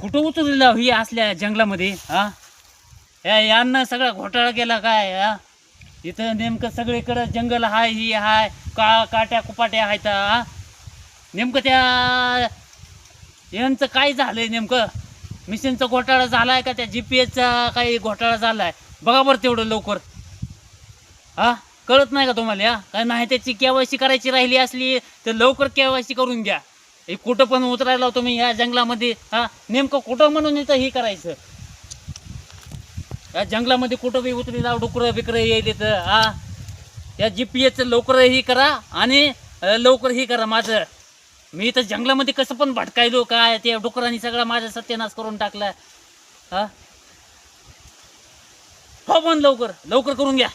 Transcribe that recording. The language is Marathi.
कुठं उतरलेलं ही असल्या जंगलामध्ये? हा, यांना सगळा घोटाळा केला काय? हा, इथं नेमकं सगळीकडं जंगल हाय, ही हाय, काट्या कुपाट्या आहेत. हा, नेमकं त्या यांचं काय झालंय? नेमकं मिशनचा घोटाळा झालाय का त्या GPS चा काही घोटाळा झालाय? बघा बरं तेवढं लवकर. हा, कळत नाही का तुम्हाला? हा, काय नाही त्याची KYC करायची राहिली असली तर लवकर KYC करून घ्या. हे कुठं पण उतरायला तुम्ही ह्या जंगलामध्ये? हा, नेमकं कुठं म्हणून इथं ही करायचं? या जंगलामध्ये कुठं बी उतरी लाव, डुकरं बिकरं येईल तर. हा, या GPS लवकर ही करा आणि लवकर ही करा माझं. मी इथं जंगलामध्ये कसं पण भटकायलो काय, त्या डुकरांनी सगळा माझा सत्यानाश करून टाकलाय. हा, हो पण लवकर लवकर करून घ्या.